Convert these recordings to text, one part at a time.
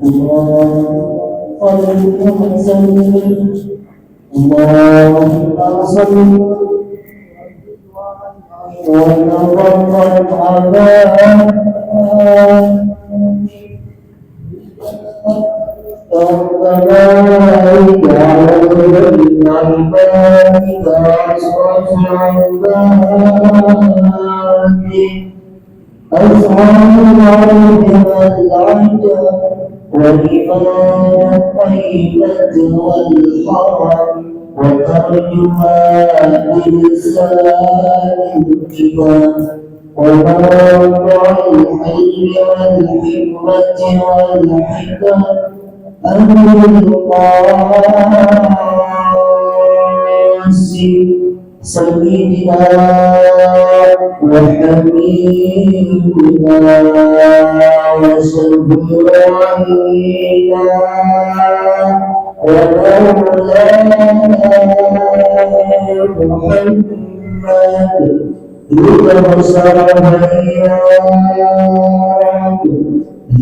اللهم صل ونظرت عذاب ربنا على العباد أصرف عبادي أصحاب العرب والعجب والإيمان الطيبة والحرم وترجمان بلسان الكبار ومواقع الحي والحكمة والحكم أمر القاسم سيدنا وحبيبنا وشفيعنا ومولانا محمد اللهم صل على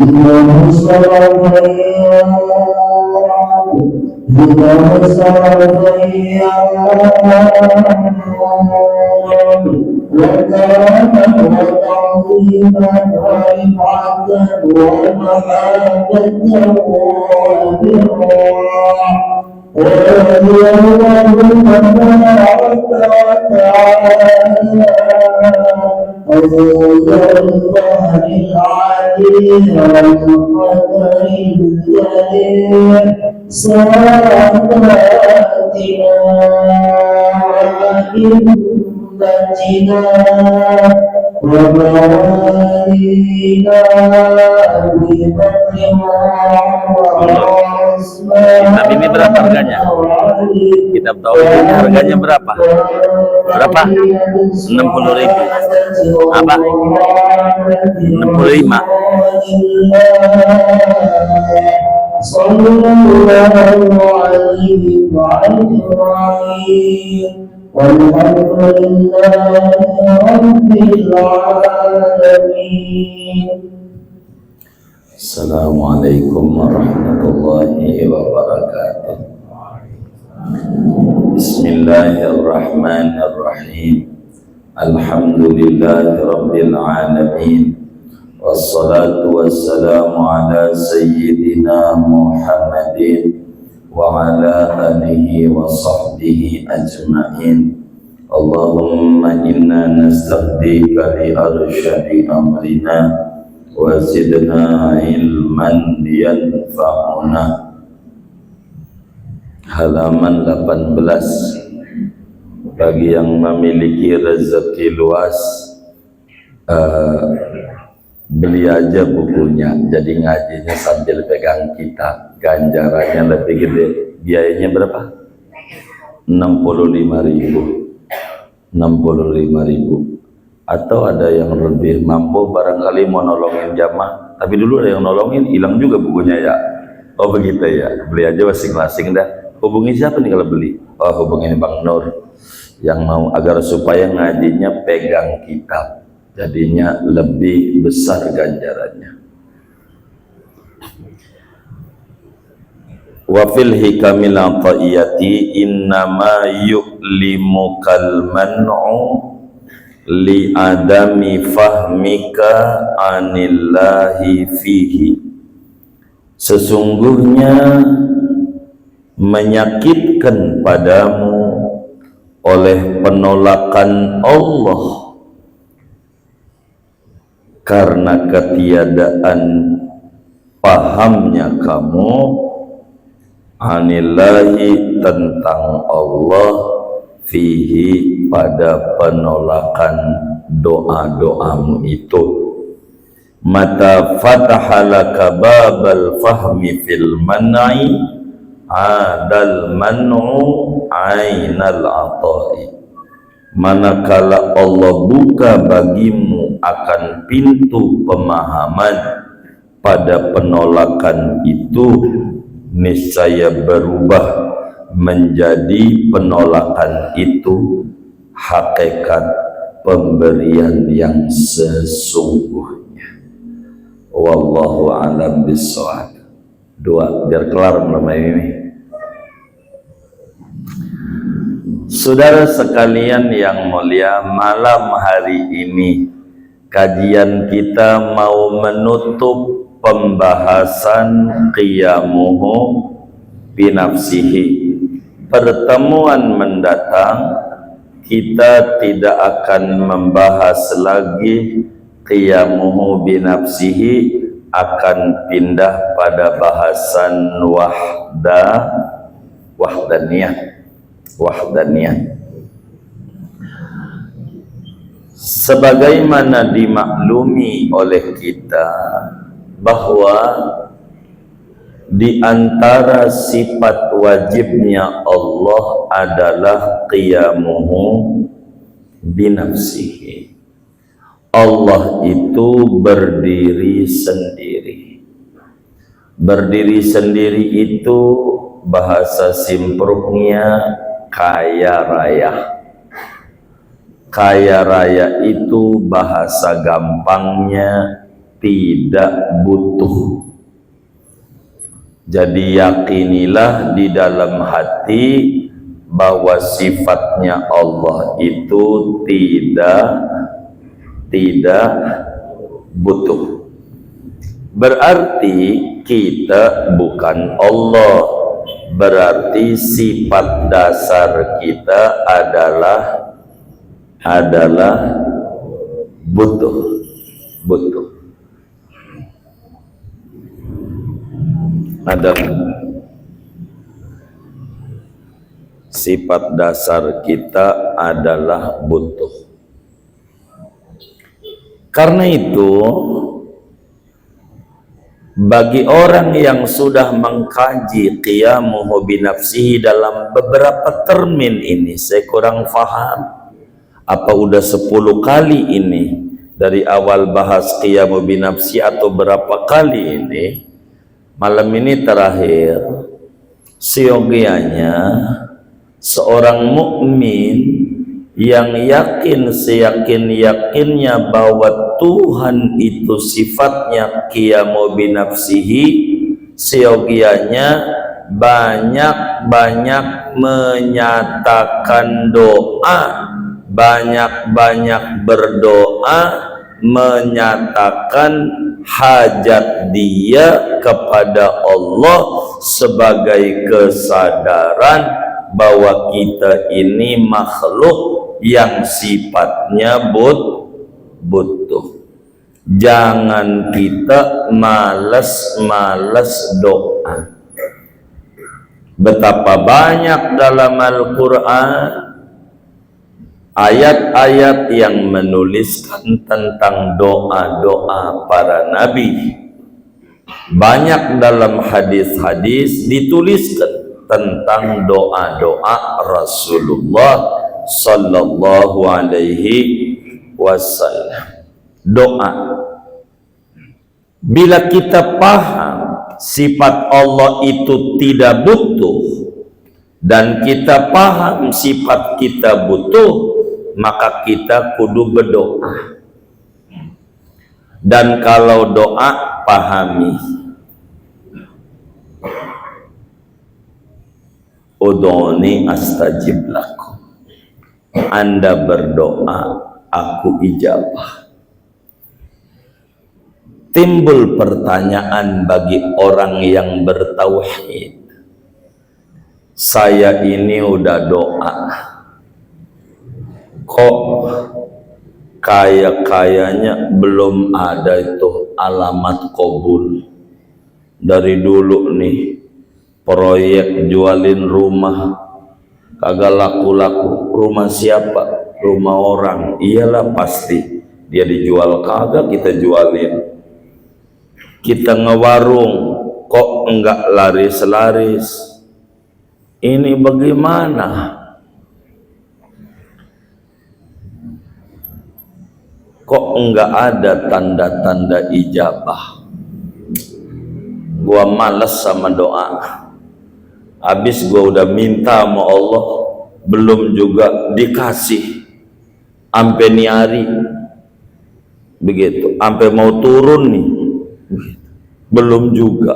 اللهم صل Kitab ini berapa harganya? Kitab tauhid ini harganya berapa? Berapa? 60.000. Apa? 65. Assalamualaikum warahmatullahi wabarakatuh. Bismillahirrahmanirrahim. Alhamdulillahi rabbil alamin. Wassalatu wassalamu ala sayyidina Muhammadin wa ala alihi wa sahbihi ajma'in. Allahumma inna nasta'dika li arsyadi amrina wa zidna ilman yanfa'una. Halaman 18. Bagi yang memiliki rezeki luas, beli aja bukunya, jadi ngajinya sambil pegang kitab, ganjarannya lebih gede. Biayanya berapa? 65.000. Atau ada yang lebih mampu barangkali mau nolongin jamaah, tapi dulu ada yang nolongin, hilang juga bukunya ya. Oh begitu ya, beli aja masing-masing dah. Hubungi siapa nih kalau beli? Oh hubungin Bang Nur yang mau, agar supaya ngajinya pegang kitab, jadinya lebih besar ganjarannya. Wa fil hikamil ataiyati innama yu'limu kal man'u li adami fahmika anillahi fihi. Sesungguhnya menyakitkan padamu oleh penolakan Allah karena ketiadaan pahamnya kamu anillahi tentang Allah fihi pada penolakan doa-doamu itu. Mata fatahalaka babal fahmi fil man'i adal man'u ainal ata'i. Manakala Allah buka bagimu akan pintu pemahaman pada penolakan itu, niscaya berubah menjadi penolakan itu hakikat pemberian yang sesungguhnya. Wallahu a'lam bishawab. Dua, biar kelar malam ini. Saudara sekalian yang mulia, malam hari ini kajian kita mau menutup pembahasan qiyamuhu binafsihi. Pertemuan mendatang kita tidak akan membahas lagi qiyamuhu binafsihi, akan pindah pada bahasan wahdaniyah. Sebagaimana dimaklumi oleh kita bahwa di antara sifat wajibnya Allah adalah qiyamuhu binafsihi. Allah itu berdiri sendiri. Berdiri sendiri itu bahasa simpruknya kaya raya. Kaya raya itu bahasa gampangnya tidak butuh. Jadi yakinilah di dalam hati bahwa sifatnya Allah itu tidak butuh. Berarti kita bukan Allah. Berarti sifat dasar kita adalah butuh. Ada sifat dasar kita adalah butuh. Karena itu bagi orang yang sudah mengkaji qiyamuhu binafsihi dalam beberapa termin ini, saya kurang paham apa udah 10 kali ini dari awal bahas qiyamuhu binafsi atau berapa kali ini. Malam ini terakhir, seyogianya seorang mukmin yang yakin seyakin-yakinnya bahwa Tuhan itu sifatnya qiyamu binafsihi, seyogianya banyak-banyak menyatakan doa, banyak-banyak berdoa, menyatakan hajat dia kepada Allah sebagai kesadaran bahwa kita ini makhluk yang sifatnya butuh. Jangan kita malas doa. Betapa banyak dalam Al-Quran ayat-ayat yang menuliskan tentang doa-doa para nabi. Banyak dalam hadis-hadis dituliskan tentang doa-doa Rasulullah sallallahu alaihi wasallam. Doa. Bila kita paham sifat Allah itu tidak butuh dan kita paham sifat kita butuh, maka kita kudu berdoa. Dan kalau doa, pahami. Udhuni astajib lakum. Anda berdoa, aku ijabah. Timbul pertanyaan bagi orang yang bertauhid. Saya ini udah doa, kok kayaknya belum ada itu alamat kabul. Dari dulu nih proyek jualin rumah kagak laku-laku. Rumah siapa? Rumah orang. Iyalah pasti dia dijual, kagak kita jualin. Kita ngewarung kok enggak laris-laris. Ini bagaimana? Kok enggak ada tanda-tanda ijabah? Gua males sama doa. Habis gua udah minta sama Allah, belum juga dikasih. Sampai nih hari begitu, sampai mau turun nih, belum juga.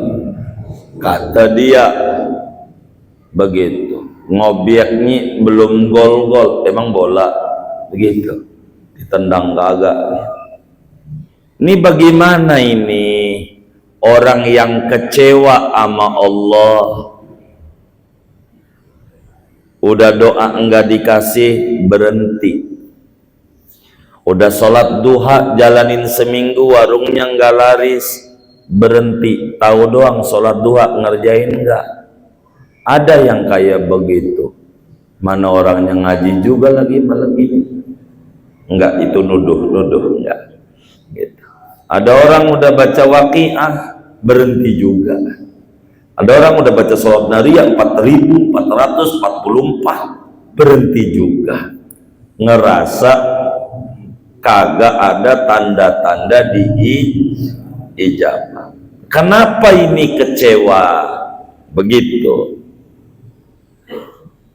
Kata dia begitu. Ngobieknya belum gol-gol, emang bola begitu. Ditendang kagak. Ini bagaimana ini orang yang kecewa sama Allah? Udah doa enggak dikasih, berhenti. Udah sholat duha jalanin seminggu, warungnya enggak laris, berhenti. Tahu doang sholat duha, ngerjain enggak. Ada yang kayak begitu. Mana orangnya ngaji juga lagi malam ini. Enggak, itu nuduh enggak. Gitu. Ada orang udah baca waqiah, berhenti juga. Ada orang udah baca sholat nariyah 4444, berhenti juga. Ngerasa kagak ada tanda-tanda di ijabah. Kenapa ini kecewa? Begitu.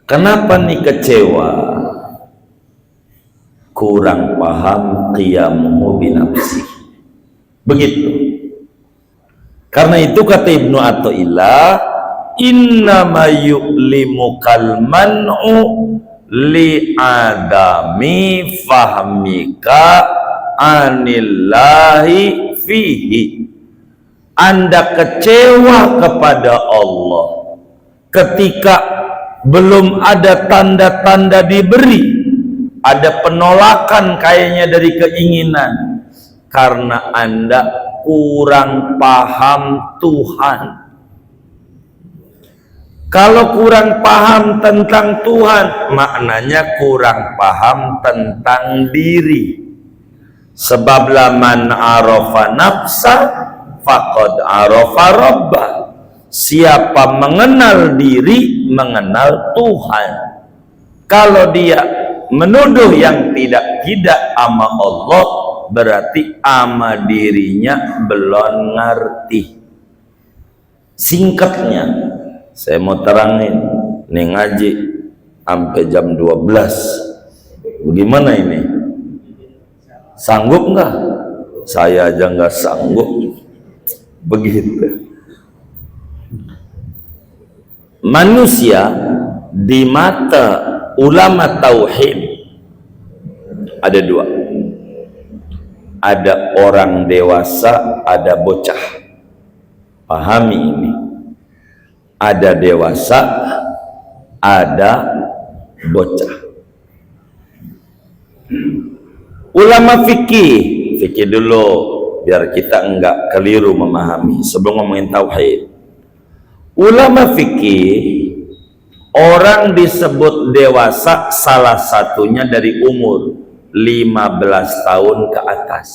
Kenapa nih kecewa? Kurang paham qiyamuhu binafsi. Begitu. Karena itu kata Ibnu Athaillah, innama yu'limukal man'u li adami fahmika anillahi fihi. Anda kecewa kepada Allah ketika belum ada tanda-tanda diberi, ada penolakan kayaknya dari keinginan, karena Anda kurang paham Tuhan. Kalau kurang paham tentang Tuhan, maknanya kurang paham tentang diri. Sebab man arafa nafsa faqad arafa rabbah. Siapa mengenal diri, mengenal Tuhan. Kalau dia menuduh yang tidak sama Allah, berarti ama dirinya belum ngerti. Singkatnya, saya mau terangin, nih ngaji sampai jam 12. Bagaimana ini? Sanggup nggak? Saya aja nggak sanggup. Begitu. Manusia di mata ulama tauhid ada dua. Ada orang dewasa, ada bocah. Pahami ini. Ada dewasa, ada bocah. Ulama fikih dulu biar kita enggak keliru memahami sebelum ngomongin tauhid. Ulama fikih, orang disebut dewasa salah satunya dari umur 15 tahun ke atas.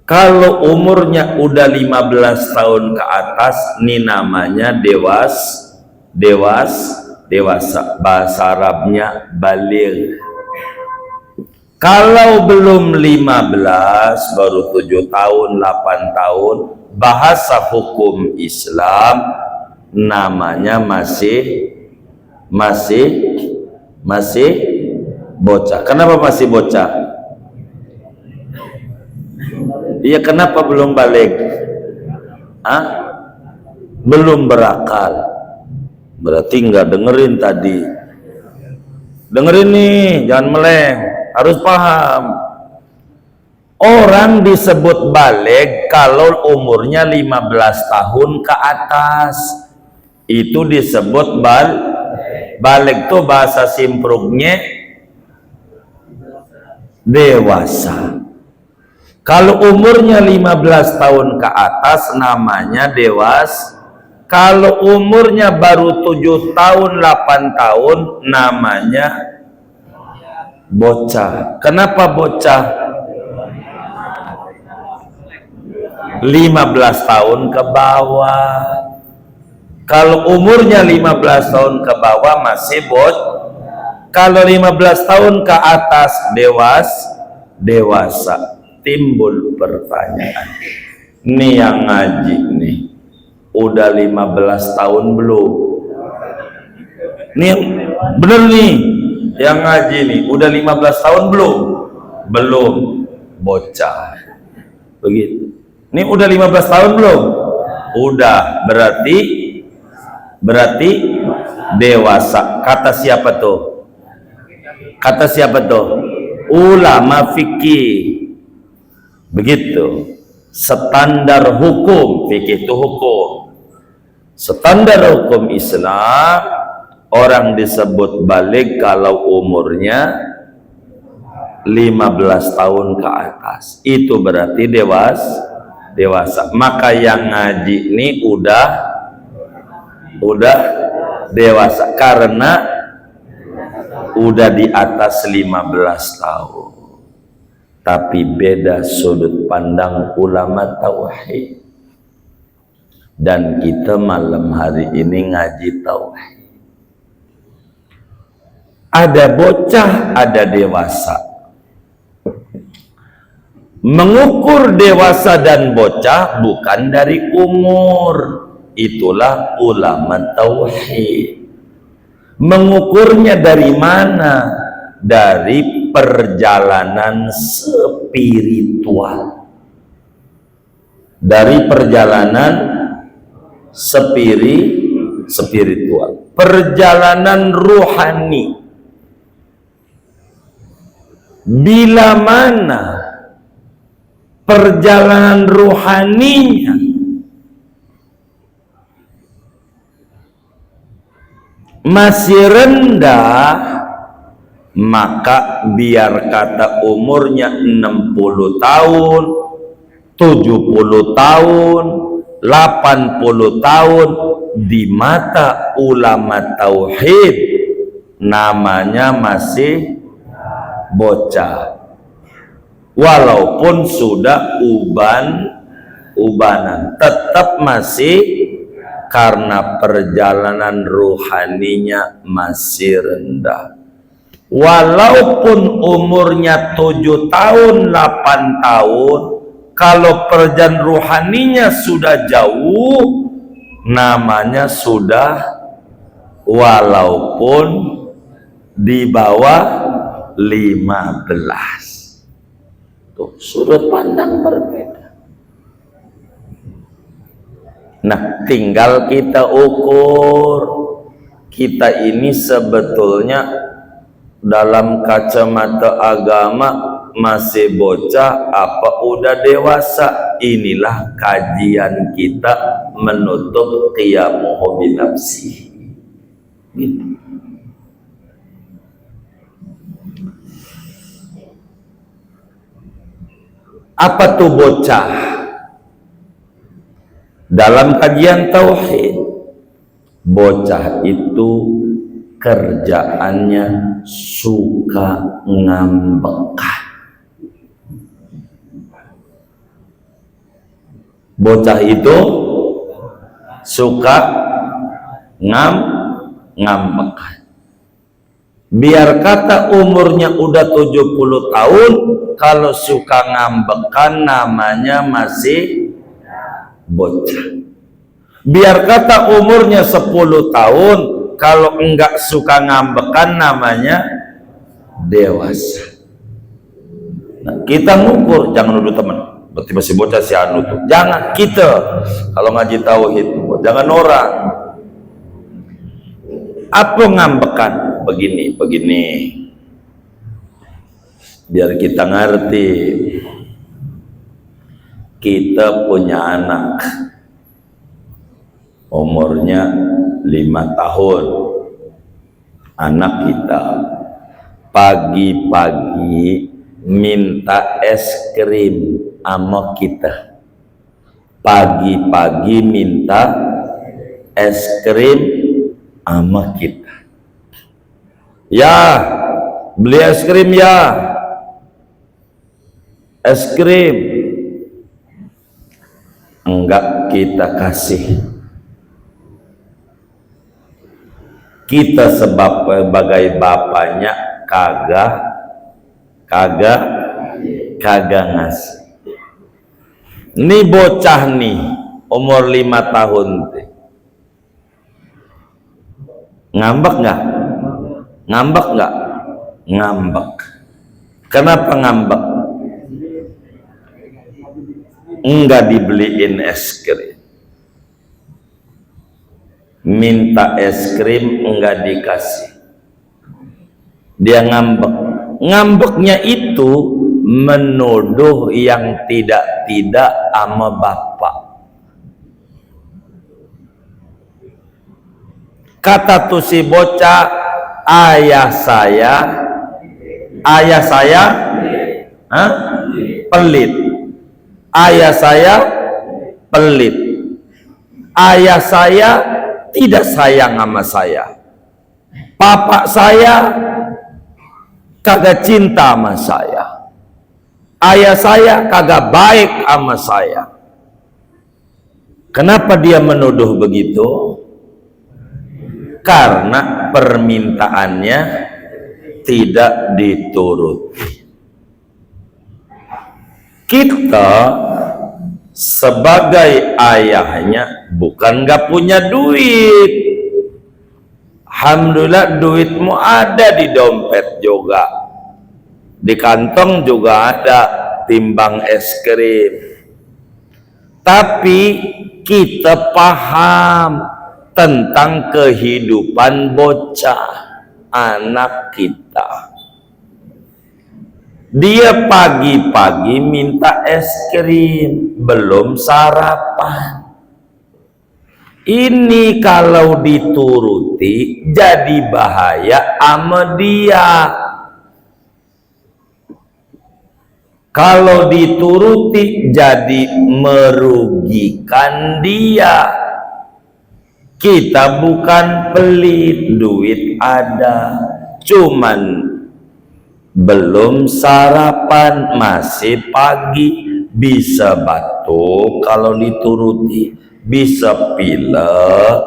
Kalau umurnya udah 15 tahun ke atas, ini namanya dewasa. Bahasa Arabnya baligh. Kalau belum 15, baru 7 tahun, 8 tahun, bahasa hukum Islam namanya masih bocah. Kenapa masih bocah? Iya, kenapa belum balik? Belum berakal. Berarti nggak dengerin tadi. Dengerin nih, jangan meleng. Harus paham. Orang disebut balik kalau umurnya 15 tahun ke atas. Itu disebut balik tuh bahasa simpruknya dewasa. Kalau umurnya 15 tahun ke atas namanya dewasa. Kalau umurnya baru 7 tahun, 8 tahun namanya bocah. Kenapa bocah? 15 tahun ke bawah. Kalau umurnya 15 tahun ke bawah masih kalau 15 tahun ke atas dewasa. Timbul pertanyaan, nih yang ngaji nih udah 15 tahun belum? Nih bener nih yang ngaji nih udah 15 tahun belum? Belum, bocah. Begitu. Ini udah 15 tahun belum? udah berarti dewasa. Kata siapa tuh? Kata siapa tuh? Ulama fikih. Begitu. Standar hukum fikih itu hukum. Standar hukum Islam, orang disebut balik kalau umurnya 15 tahun ke atas. Itu berarti dewasa. Maka yang ngaji ini udah dewasa karena udah di atas 15 tahun. Tapi beda sudut pandang ulama tauhid. Dan kita malam hari ini ngaji tauhid. Ada bocah, ada dewasa. Mengukur dewasa dan bocah bukan dari umur. Itulah ulama tauhid. Mengukurnya dari mana? Dari perjalanan spiritual. Dari perjalanan spiritual. Perjalanan ruhani. Bila mana perjalanan ruhaninya masih rendah, maka biar kata umurnya 60 tahun, 70 tahun, 80 tahun, di mata ulama tauhid namanya masih bocah. Walaupun sudah ubanan, tetap masih, karena perjalanan ruhaninya masih rendah. Walaupun umurnya 7 tahun, 8 tahun, kalau perjalanan ruhaninya sudah jauh, namanya sudah, walaupun di bawah 15. Tuh, sudut pandang berbeda. Nah, tinggal kita ukur. Kita ini sebetulnya dalam kacamata agama masih bocah apa udah dewasa. Inilah kajian kita menutup qiyamuhu binafsi. Gitu. Apa tuh bocah? Dalam kajian tauhid, bocah itu kerjaannya suka ngambek. Bocah itu suka ngambek. Biar kata umurnya udah 70 tahun, kalau suka ngambekan namanya masih bocah. Biar kata umurnya 10 tahun, kalau enggak suka ngambekan namanya dewasa. Nah, kita ngukur, jangan nuduh teman, berarti masih bocah si anu tuh. Jangan kita, kalau ngaji tauhid, jangan orang. Apa ngambekan? Begini. Biar kita ngerti. Kita punya anak umurnya 5 tahun. Anak kita pagi-pagi minta es krim sama kita. Pagi-pagi minta es krim sama kita. Ya, beli es krim ya. Es krim. Enggak kita kasih. Kita sebagai bapaknya kagak ngasih. Ini bocah nih, umur 5 tahun. Ngambek nggak? Ngambek nggak? Ngambek. Kenapa ngambek? Enggak dibeliin es krim. minta es krim enggak dikasih, dia ngambek. Ngambeknya itu menuduh yang tidak-tidak sama bapak. Kata tuh si bocah, ayah saya pelit, ayah saya pelit, ayah saya tidak sayang sama saya, papa saya kagak cinta sama saya, ayah saya kagak baik sama saya. Kenapa dia menuduh begitu? Karena permintaannya tidak dituruti. Kita sebagai ayahnya bukan gak punya duit. Alhamdulillah duitmu ada di dompet juga, di kantong juga ada timbang es krim. Tapi kita paham tentang kehidupan bocah anak kita. Dia pagi-pagi minta es krim, belum sarapan. Ini kalau dituruti jadi bahaya sama dia. Kalau dituruti jadi merugikan dia. Kita bukan pelit, duit ada, cuman belum sarapan, masih pagi, bisa batuk kalau dituruti, bisa pilek,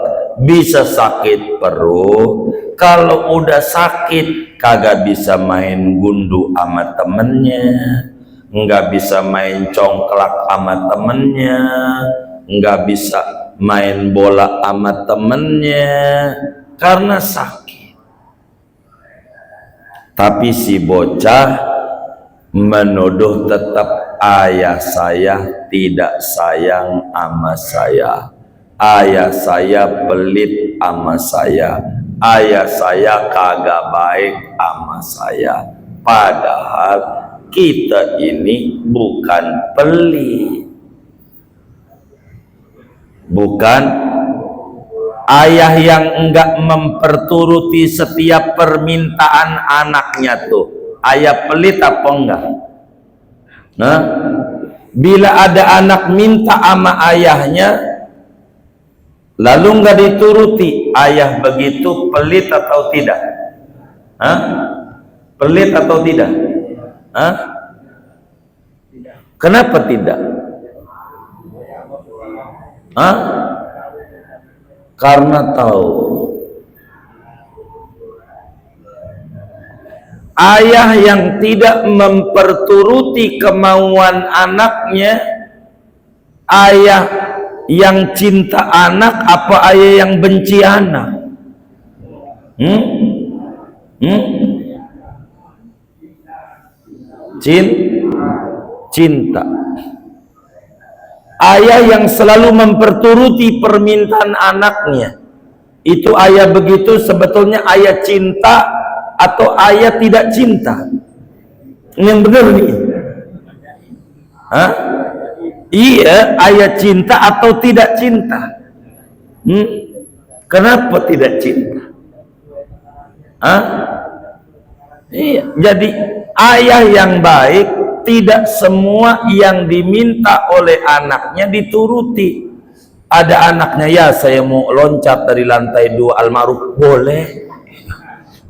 bisa sakit perut. Kalau udah sakit kagak bisa main gundu sama temennya, nggak bisa main congklak sama temennya, nggak bisa main bola sama temennya karena sakit. Tapi si bocah menuduh tetap ayah saya tidak sayang sama saya, ayah saya pelit sama saya, ayah saya kagak baik sama saya. Padahal kita ini bukan pelit, bukan ayah yang enggak memperturuti setiap permintaan anaknya tuh. Ayah pelit apa enggak? Nah, bila ada anak minta sama ayahnya lalu enggak dituruti, ayah begitu pelit atau tidak? Hah? Pelit atau tidak? Hah? Kenapa tidak? Hah? Karena tahu ayah yang tidak memperturuti kemauan anaknya, ayah yang cinta anak apa ayah yang benci anak? Cinta. Ayah yang selalu memperturuti permintaan anaknya, itu ayah begitu sebetulnya ayah cinta atau ayah tidak cinta? Yang benar nih. Hah? Iya, ayah cinta atau tidak cinta? Kenapa tidak cinta? Hah? Iya, jadi ayah yang baik tidak semua yang diminta oleh anaknya dituruti. Ada anaknya, ya saya mau loncat dari lantai 2 Al-Ma'ruf, boleh.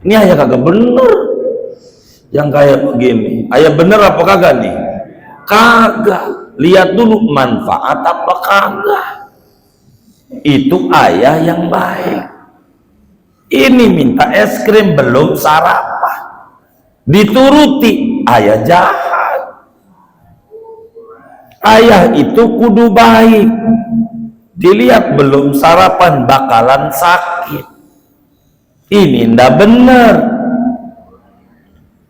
Ini ayah kagak bener. Yang kayak begini, ayah bener apa kagak nih? Kagak. Lihat dulu manfaat apa kagak. Itu ayah yang baik. Ini minta es krim belum sarapan, dituruti, ayah jahat. Ayah itu kudu baik. Dilihat belum sarapan bakalan sakit. Ini ndak benar.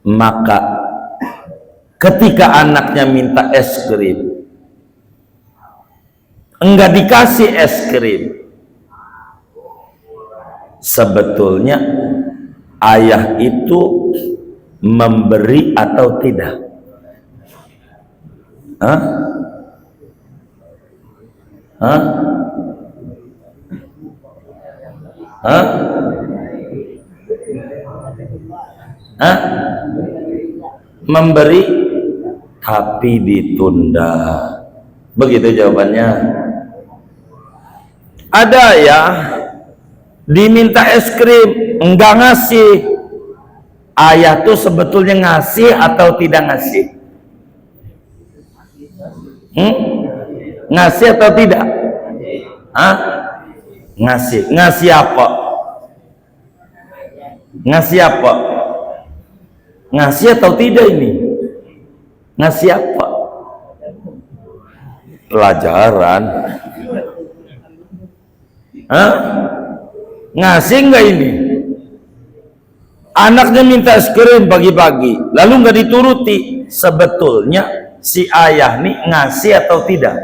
Maka ketika anaknya minta es krim, enggak dikasih es krim, sebetulnya ayah itu memberi atau tidak? Hah? Hah? Hah? Hah? Memberi tapi ditunda. Begitu jawabannya. Ada ya diminta es krim enggak ngasih. Ayah tuh sebetulnya ngasih atau tidak ngasih? Ngasih atau tidak? Hah? Ngasih. Ngasih apa? Ngasih apa? Ngasih atau tidak ini? Ngasih apa? Pelajaran. Hah? Ngasih enggak ini? Anaknya minta es krim pagi-pagi, lalu nggak dituruti. Sebetulnya si ayah nih ngasih atau tidak?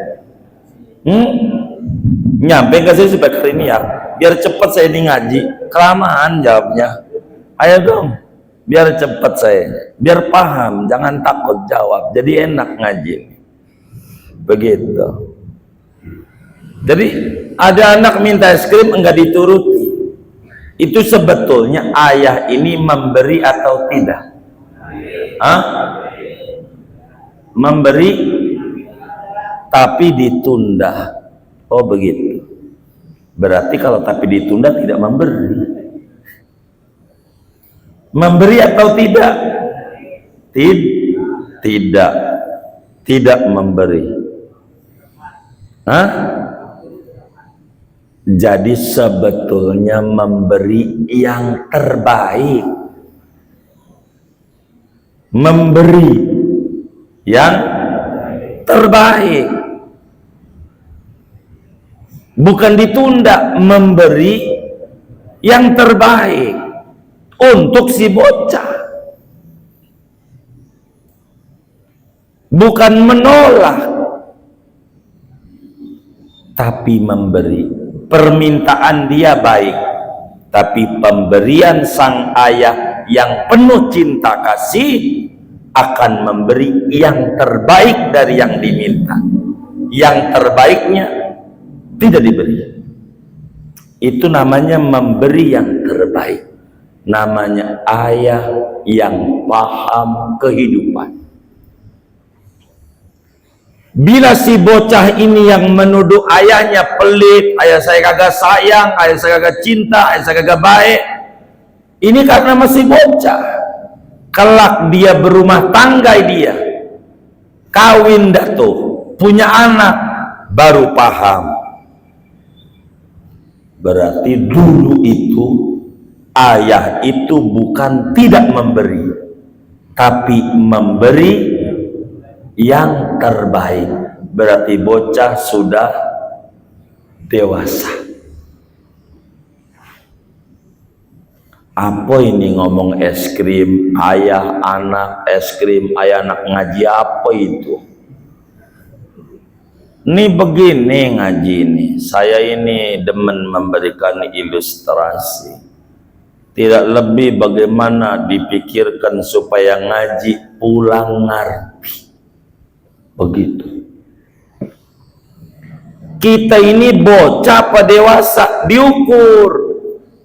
Nyampe nggak sih supaya hari ini ya? Biar cepat saya di ngaji. Kelamaan jawabnya. Ayo dong, biar cepat saya, biar paham, jangan takut jawab. Jadi enak ngaji. Begitu. Jadi ada anak minta es krim enggak dituruti. Itu sebetulnya ayah ini memberi atau tidak? Hah? Memberi tapi ditunda. Oh begitu. Berarti kalau tapi ditunda tidak memberi. Memberi atau tidak? Tidak. Tidak memberi. Hah? Jadi sebetulnya memberi yang terbaik. Memberi yang terbaik. Bukan ditunda, memberi yang terbaik untuk si bocah. Bukan menolak, tapi memberi. Permintaan dia baik, tapi pemberian sang ayah yang penuh cinta kasih akan memberi yang terbaik dari yang diminta. Yang terbaiknya tidak diberi. Itu namanya memberi yang terbaik. Namanya ayah yang paham kehidupan. Bila si bocah ini yang menuduh ayahnya pelit, ayah saya kagak sayang, ayah saya kagak cinta, ayah saya kagak baik, ini karena masih bocah. Kelak dia berumah tangga, dia kawin dah tuh, punya anak, baru paham. Berarti dulu itu ayah itu bukan tidak memberi, tapi memberi yang terbaik. Berarti bocah sudah dewasa. Apa ini ngomong es krim ayah anak, es krim ayah anak, ngaji apa itu? Ini begini ngaji ini. Saya ini demen memberikan ilustrasi. Tidak lebih bagaimana dipikirkan supaya ngaji pulang ngerti. Begitu. Kita ini bocah apa dewasa diukur.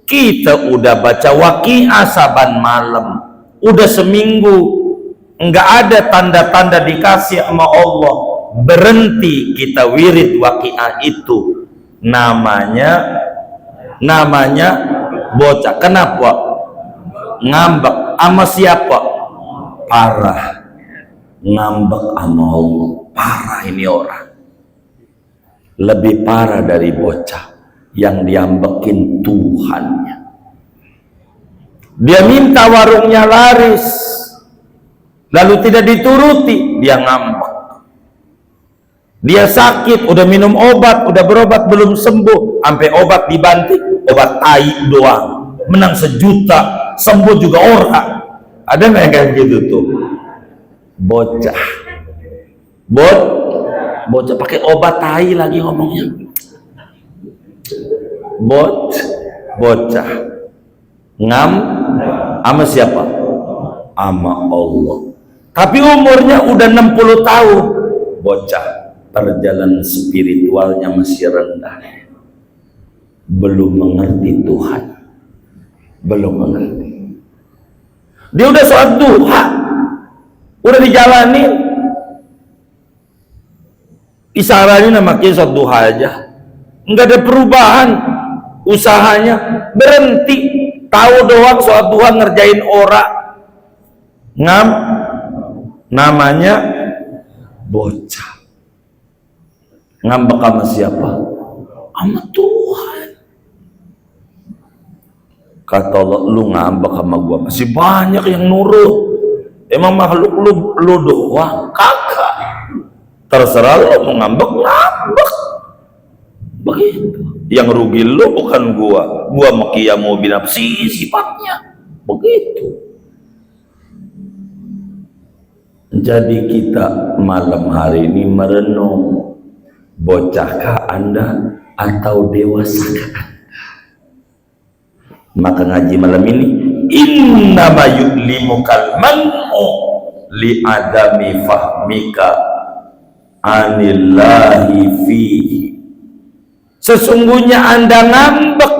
Kita udah baca waqiah saban malam, udah seminggu nggak ada tanda-tanda dikasih sama Allah, berhenti kita wirid waqiah itu, namanya bocah. Kenapa? Ngambek sama siapa? Parah. Ngambek sama Allah, parah ini orang. Lebih parah dari bocah yang diambekin Tuhannya. Dia minta warungnya laris, lalu tidak dituruti, dia ngambek. Dia sakit, udah minum obat, udah berobat belum sembuh, sampai obat dibanting, obat tai doang, menang 1 juta, sembuh juga orang. Ada nggak yang kayak gitu tuh? Bocah pakai obat tai lagi ngomongnya. bocah. Ngam sama siapa? Sama Allah. Tapi umurnya udah 60 tahun. Bocah, perjalanan spiritualnya masih rendah. Belum mengerti Tuhan. Belum mengerti. Dia udah sholat duha, udah dijalanin. Isyaratnya makin sholat duha aja. Enggak ada perubahan. Usahanya berhenti. Tahu doang sholat duha ngerjain orang. Namanya bocah. Ngambek sama siapa? Sama Tuhan. Kata Allah, lu ngambek sama gua, masih banyak yang nurut. Emang makhluk lu doang? Kagak. Terserah lu mau ngambek. Begitu. Yang rugi lu bukan gua. Gua makiyamu binafsi sifatnya. Begitu. Jadi kita malam hari ini merenung, bocahkah Anda atau dewasakah Anda? Maka ngaji malam ini, innama yu'limukal man'u li'adami fahmika anillahi fihi. Sesungguhnya Anda ngambek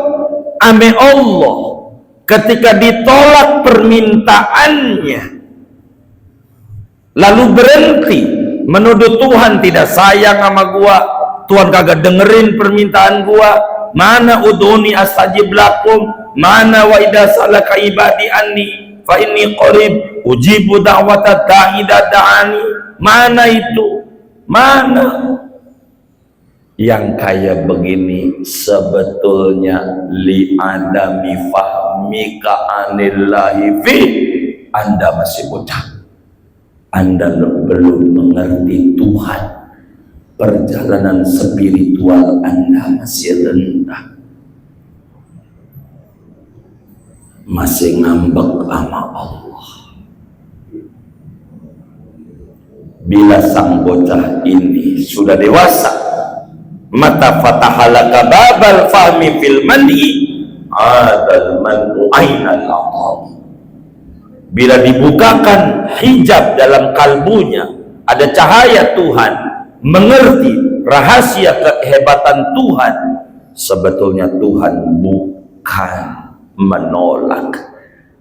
ame Allah ketika ditolak permintaannya, lalu berhenti menuduh Tuhan tidak sayang sama gua, Tuhan kagak dengerin permintaan gua. Mana udhuni astajib lakum, mana wa idza salaka ibadi anni fa inni qarib ujibu da'wata da'i idza da'ani. Mana itu? Mana? Yang kayak begini sebetulnya li adami fahmika anillahi fi. Anda masih bocah. Anda belum mengerti Tuhan. Perjalanan spiritual Anda masih rendah. Masih ngambek sama Allah. Bila sang bocah ini sudah dewasa, mata fatahalaka babal fahmi fil mandi adal man'u ainal aqab. Bila dibukakan hijab dalam kalbunya, ada cahaya Tuhan, mengerti rahasia kehebatan Tuhan. Sebetulnya Tuhan bukan menolak,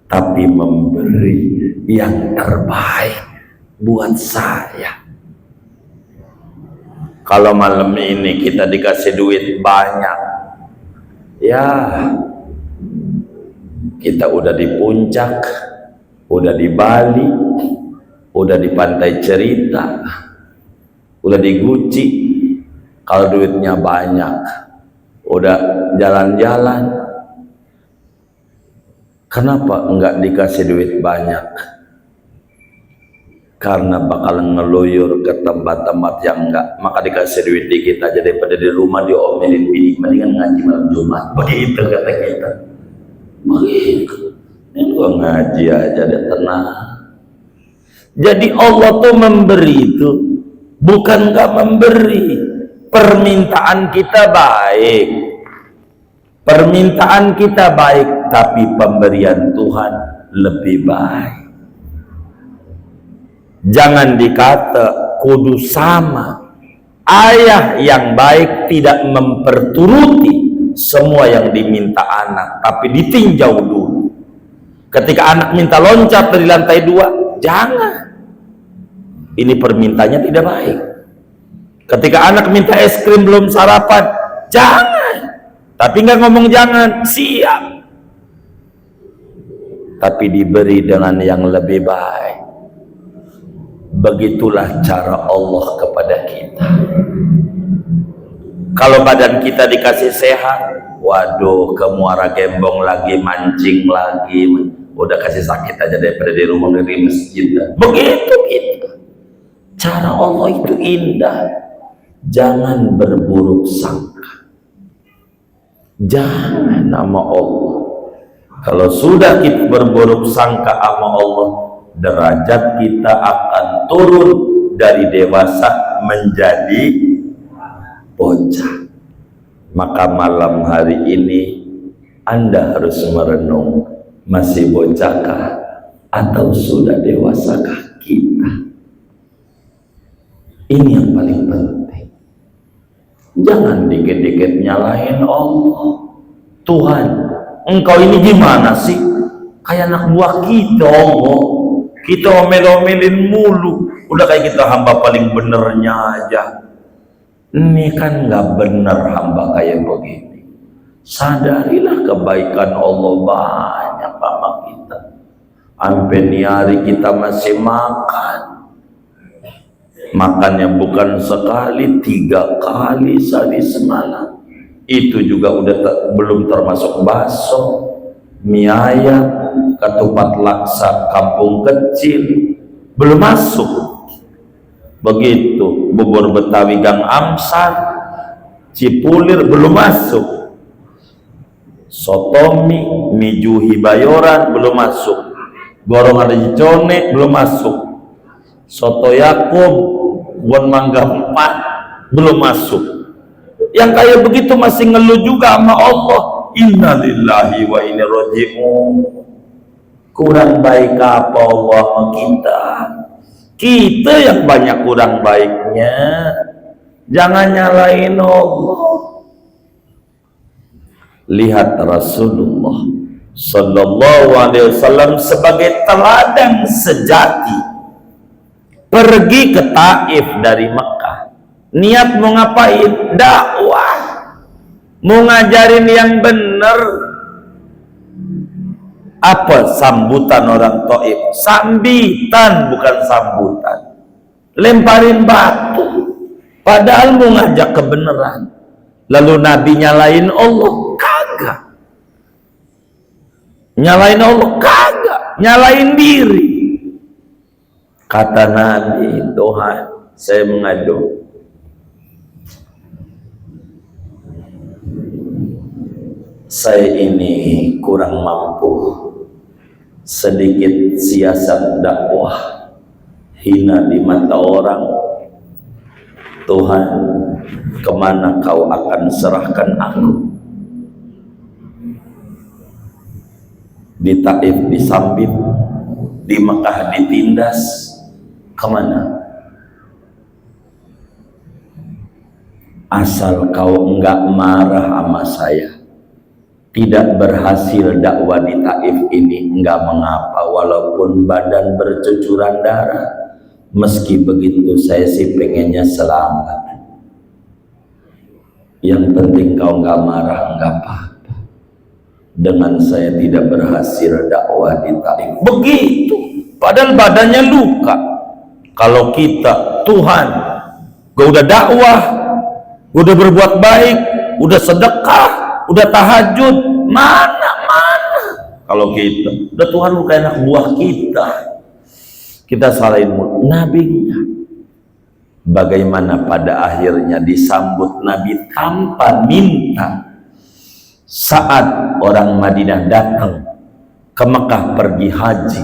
tapi memberi yang terbaik buat saya. Kalau malam ini kita dikasih duit banyak, ya kita udah di puncak, udah di Bali, udah di pantai cerita, udah di Gucci. Kalau duitnya banyak, udah jalan-jalan. Kenapa enggak dikasih duit banyak? Karena bakal ngeluyur ke tempat-tempat yang enggak. Maka dikasih duit dikit aja daripada di rumah diomelin bini. Mendingan ngaji malam Jumat. Begitu kata kita. Begitu. Ini gua ngaji aja deh, tenang. Jadi Allah tuh memberi itu bukan enggak memberi. Permintaan kita baik. Permintaan kita baik, tapi pemberian Tuhan lebih baik. Jangan dikata kudu sama. Ayah yang baik tidak memperturuti semua yang diminta anak, tapi ditinjau dulu. Ketika anak minta loncat dari lantai 2, jangan. Ini permintanya tidak baik. Ketika anak minta es krim belum sarapan, jangan. Tapi nggak ngomong jangan, siap. Tapi diberi dengan yang lebih baik. Begitulah cara Allah kepada kita. Kalau badan kita dikasih sehat, waduh, ke Muara Gembong lagi, mancing lagi, udah kasih sakit aja daripada di rumah dari masjid. Begitu kita. Cara Allah itu indah. Jangan berburuk sangka. Jangan nama Allah. Kalau sudah kita berburuk sangka sama Allah, derajat kita akan turun dari dewasa menjadi bocah. Maka malam hari ini Anda harus merenung, masih bocahkah atau sudah dewasakah kita? Ini yang paling penting. Jangan dikit-dikit nyalahin Allah. Tuhan, engkau ini gimana sih? Kayak anak buah kita, Allah. Kita omel-omelin mulu. Udah kayak kita hamba paling benernya aja. Ini kan nggak bener hamba kayak begini. Sadarilah kebaikan Allah banyak sama kita. Sampai nih hari kita masih makan. Makannya bukan sekali, 3 kali sehari semalam. Itu juga udah belum termasuk bakso, mie ayam, ketupat laksa kampung kecil, belum masuk. Begitu bubur Betawi Gang Amsar, Cipulir belum masuk. Sotomi, mie Juhi Bayoran belum masuk. Gorong ada Cone belum masuk. Soto Yakub, Bon Mangga 4 belum masuk. Yang kayak begitu masih ngeluh juga sama Allah. Innalillahi wa inna roji'un. Kurang baik apa Allah sama kita? Kita yang banyak kurang baiknya. Jangan nyalain Allah. Lihat Rasulullah Sallallahu Alaihi Wasallam sebagai teladan sejati. Pergi ke Taif dari Mekah. Niat mau ngapain? Dakwah. Mau ngajarin yang benar. Apa sambutan orang Taif? Sambitan, bukan sambutan. Lemparin batu. Padahal mau ngajak kebenaran. Lalu Nabi nyalain Allah? Kagak. Nyalain Allah? Kagak. Nyalain diri. Kata Nabi, Tuhan, saya mengadu. Saya ini kurang mampu. Sedikit siasat dakwah, hina di mata orang. Tuhan, kemana kau akan serahkan aku? Di Taif disambit, di Mekah ditindas, kemana? Asal kau enggak marah sama saya, tidak berhasil dakwah di Taif ini, enggak mengapa, walaupun badan bercucuran darah. Meski begitu saya sih pengennya selamat. Yang penting kau enggak marah, enggak apa-apa. Dengan saya tidak berhasil dakwah di Taif. Begitu. Padahal badannya luka. Kalau kita, Tuhan, gue udah dakwah, gue udah berbuat baik, udah sedekah, udah tahajud, mana? Kalau kita, udah Tuhan lu kayak anak buah kita salahin mulut. Nabinya, bagaimana pada akhirnya disambut Nabi tanpa minta. Saat orang Madinah datang ke Mekah pergi haji,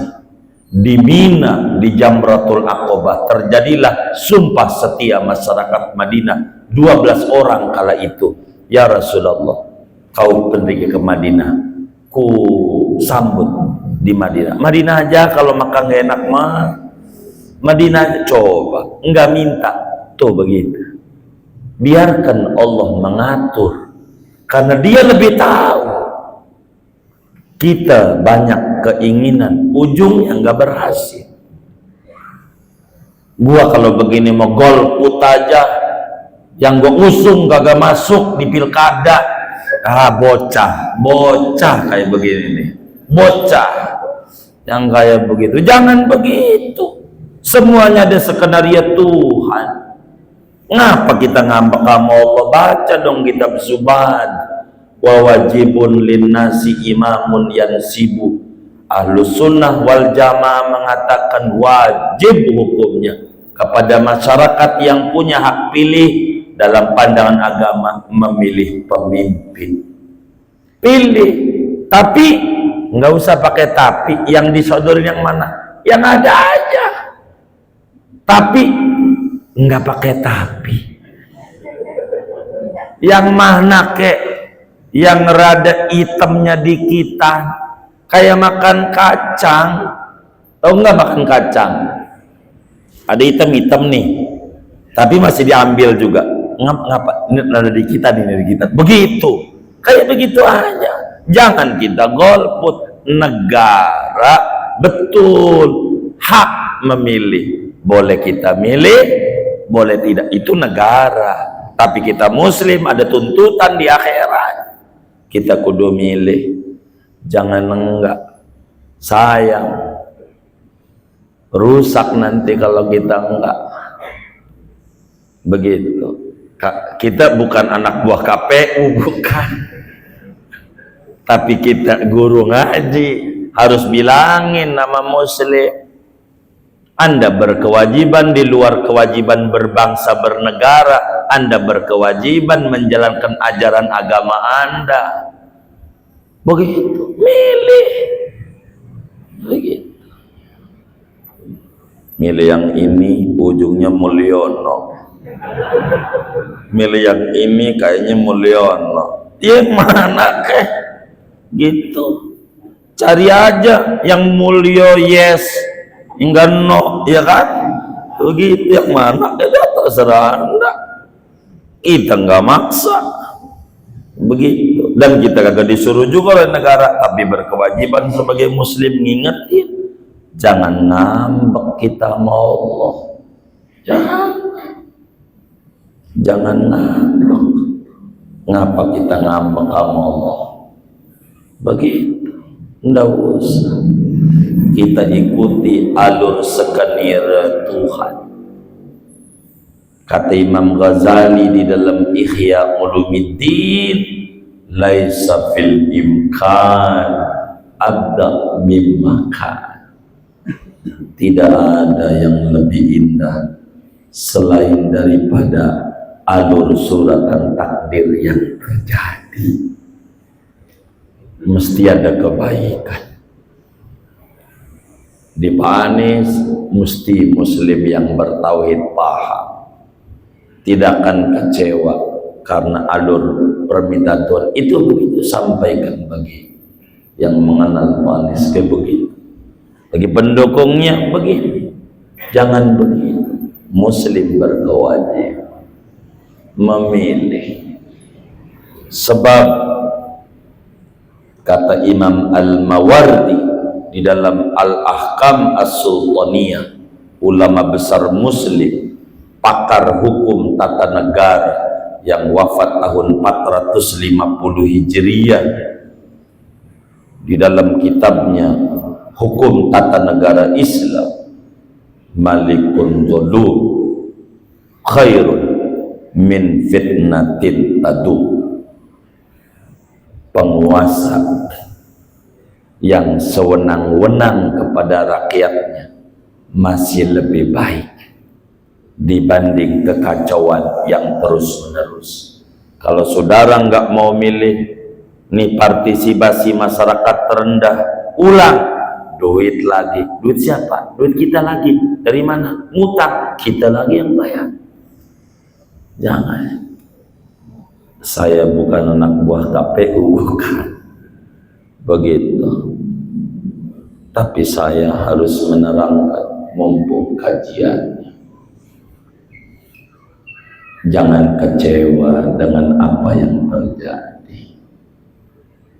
di Mina, di Jamratul Aqabah, terjadilah sumpah setia masyarakat Madinah. 12 orang kala itu, ya Rasulullah, kau pergi ke Madinah, ku sambut di Madinah. Madinah aja, kalau makan gak enak mah Madinah aja. Coba enggak minta, tuh begitu. Biarkan Allah mengatur, karena dia lebih tahu. Kita banyak keinginan, ujungnya enggak berhasil. Gua kalau begini mau golput aja, yang gua usung kagak masuk di pilkada. Bocah kayak begini nih, bocah yang kayak begitu. Jangan begitu. Semuanya ada skenario Tuhan. Ngapa kita ngambek sama Allah? Baca dong kitab Subhan. Wa wajibun linnasi imamun yansibu. Ahlus sunnah wal jamaah mengatakan wajib hukumnya kepada masyarakat yang punya hak pilih dalam pandangan agama memilih pemimpin. Pilih, tapi nggak usah pakai tapi. Yang disodorin yang mana? Yang ada aja. Tapi nggak pakai tapi. Yang mana kek? yang rada hitamnya dikitan, kayak makan kacang. Tahu nggak makan kacang? Ada hitam-hitam nih, tapi masih diambil juga. Ngapa? Ini rada dikitan, ini dikitan. Begitu, kayak begitu aja. Jangan kita golput. Negara betul hak memilih. Boleh kita milih, boleh tidak. Itu negara. Tapi kita Muslim ada tuntutan di akhirat. Kita kudu milih, jangan enggak. Sayang, rusak nanti kalau kita enggak. Begitu. Kita bukan anak buah KPU, bukan. Tapi kita guru ngaji, harus bilangin nama Muslim. Anda berkewajiban di luar kewajiban berbangsa bernegara. Anda berkewajiban menjalankan ajaran agama Anda. Begitu. Milih. Begitu. Milih yang ini ujungnya Mulyono. Milih yang ini kayaknya Mulyono. Yang mana keh? Gitu. Cari aja yang Mulyo yes. Enggak no, ya kan? Begitu. Yang mana? Ya terserah Anda. Kita nggak maksa. Begitu. Dan kita kagak disuruh juga oleh negara, tapi berkewajiban sebagai Muslim ngingetin, jangan ngambek kita sama Allah. Jangan ngambek. Ngapa kita ngambek sama Allah? Begitu. Nggak usah. Kita ikuti alur skenir Tuhan. Kata Imam Ghazali di dalam Ihya Ulumuddin, laisa fil imkan abda mimma kan. Tidak ada yang lebih indah selain daripada alur suratan takdir yang terjadi. Mesti ada kebaikan. Di Pak Anies mesti Muslim yang bertauhid paham, tidak akan kecewa karena alur permintaan Tuhan itu begitu. Sampaikan bagi yang mengenal Pak Anies kayak begitu, bagi pendukungnya begini. Jangan begitu. Muslim berkewajiban memilih, sebab kata Imam Al-Mawardi di dalam Al-Ahkam As-Sultaniyah, ulama besar Muslim, pakar hukum tata negara yang wafat tahun 450 Hijriah, di dalam kitabnya Hukum Tata Negara Islam, Malikun Dhulum khairun min fitnatin tadu. Penguasa yang sewenang-wenang kepada rakyatnya masih lebih baik dibanding kekacauan yang terus-menerus. Kalau saudara nggak mau milih, nih partisipasi masyarakat terendah, ulang, duit lagi. Duit siapa? Duit kita lagi. Dari mana? Ngutang, kita lagi yang bayar. Jangan. Saya bukan anak buah KPU, bukan. Begitu. Tapi saya harus menerangkan mumpung kajiannya. Jangan kecewa dengan apa yang terjadi.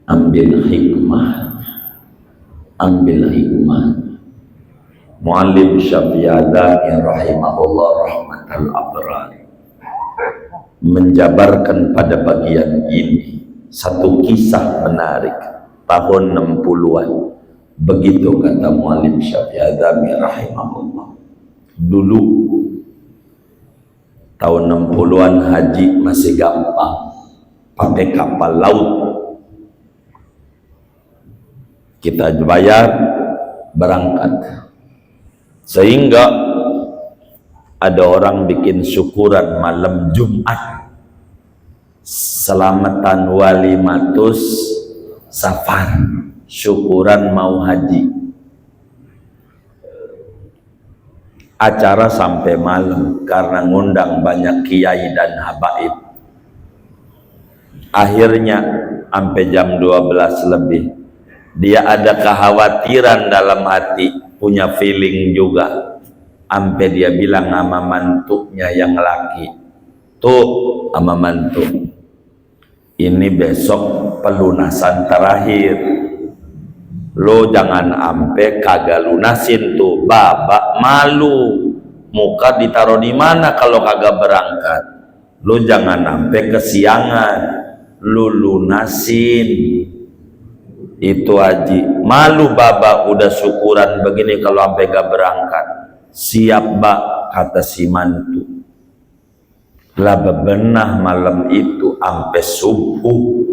Ambil hikmahnya. Ambil hikmahnya. Muallim Syafi'adani rahimahullah rahmatal abrar menjabarkan pada bagian ini satu kisah menarik tahun 60-an. Begitu kata Muallim Syafi'adani rahimahullah. Dulu tahun 60-an haji masih gampang, pakai kapal laut. Kita bayar, berangkat. Sehingga ada orang bikin syukuran malam Jumat, selamatan walimatus safar, syukuran mau haji. Acara sampai malam karena ngundang banyak kiai dan habaib. Akhirnya sampai jam 12 lebih. Dia ada kekhawatiran dalam hati, punya feeling juga. Sampai dia bilang sama mantunya yang laki, tuh sama mantu, ini besok pelunasan terakhir, lo jangan ampe kagak lunasin tuh, babak malu, muka ditaruh di mana kalau kagak berangkat. Lo jangan ampe kesiangan, lo lunasin itu haji. Malu babak udah syukuran begini kalau ampe gak berangkat. Siap bak, kata si mantu. Lah bebenah malam itu ampe subuh,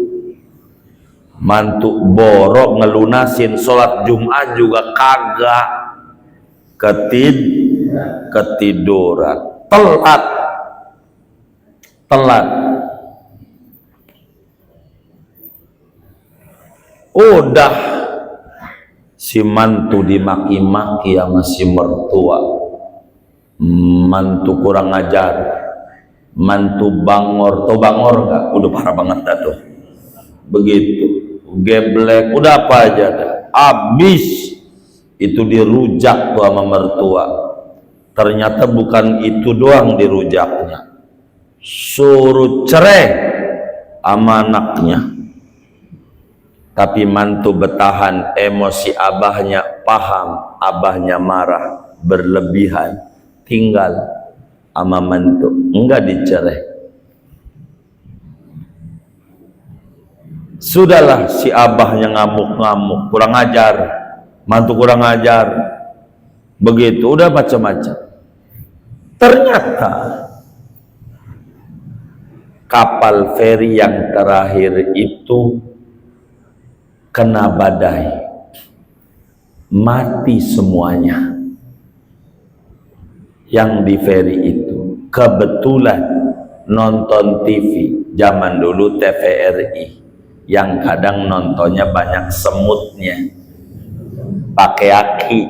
mantu borok ngelunasin, sholat Jumat juga kagak, ketiduran, telat. Udah si mantu dimaki-maki sama si mertua, mantu kurang ajar, mantu bangor, tau bangor nggak? Udah parah banget dah tuh. Begitu, geblek, udah apa aja dah. Abis itu dirujak tuh sama mertua. Ternyata bukan itu doang dirujaknya, suruh cerai sama anaknya. Tapi mantu bertahan, emosi abahnya paham, abahnya marah berlebihan, tinggal sama mantu, enggak dicerai. Sudahlah si abahnya ngamuk-ngamuk, kurang ajar, mantu kurang ajar, begitu, udah macam-macam. Ternyata kapal feri yang terakhir itu kena badai, mati semuanya yang di feri itu. Kebetulan nonton TV, zaman dulu TVRI, yang kadang nontonnya banyak semutnya, pakai aki,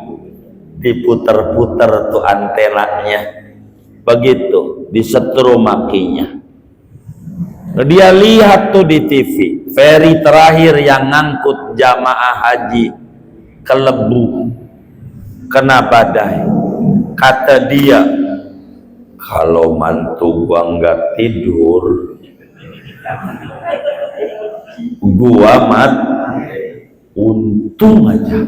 diputer-puter tuh antenanya, begitu disetrum makinya. Dia lihat tuh di TV, feri terakhir yang ngangkut jamaah haji ke Lebu kena badai. Kata dia, kalau mantu gua nggak tidur, gua untung aja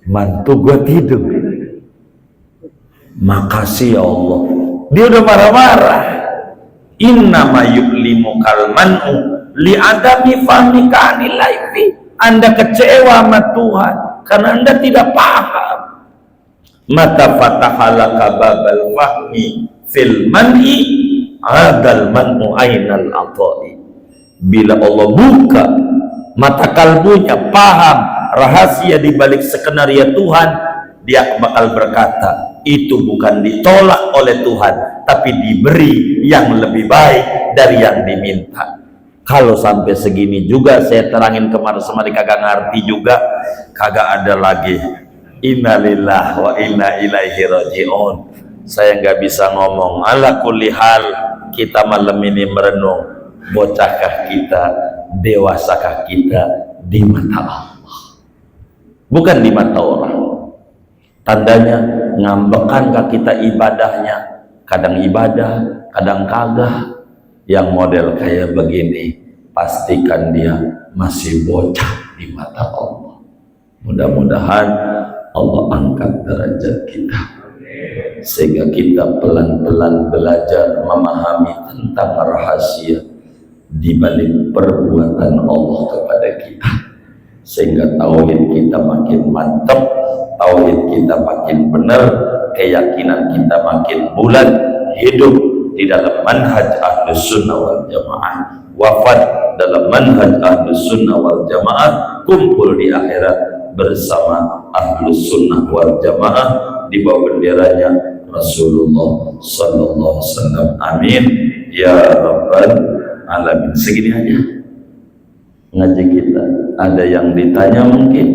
mantu gua tidur. Makasih ya Allah. Dia udah marah-marah. Innama yu'limu kalman'u li'adami fahmika anil laifi. Anda kecewa sama Tuhan karena Anda tidak paham. Mata fatahalaka babal fahmi fil man'i adal man'u ainal atai. Bila Allah buka mata kalbunya, paham rahasia di balik skenario Tuhan, dia bakal berkata, itu bukan ditolak oleh Tuhan, tapi diberi yang lebih baik dari yang diminta. Kalau sampai segini juga saya terangin kemarin, semari kagak ngerti juga, kagak ada lagi. Innalillah wa inna ilaihi raji'un. Saya nggak bisa ngomong. Ala kulli hal, kita malam ini merenung, bocahkah kita, dewasakah kita di mata Allah, bukan di mata orang. Tandanya ngambekankah kita ibadahnya, kadang ibadah, kadang kagak. Yang model kayak begini, pastikan dia masih bocah di mata Allah. Mudah-mudahan Allah angkat derajat kita, sehingga kita pelan-pelan belajar memahami tentang rahasia di balik perbuatan Allah kepada kita, sehingga tauhid kita makin mantap, tauhid kita makin benar, keyakinan kita makin bulat, hidup di dalam manhaj Ahlus Sunnah wal Jamaah, wafat dalam manhaj Ahlus Sunnah wal Jamaah, kumpul di akhirat bersama Ahlus Sunnah wal Jamaah di bawah benderanya Rasulullah sallallahu alaihi wasallam. Amin ya rabbal alamin. Segini aja ngaji kita. Ada yang ditanya mungkin?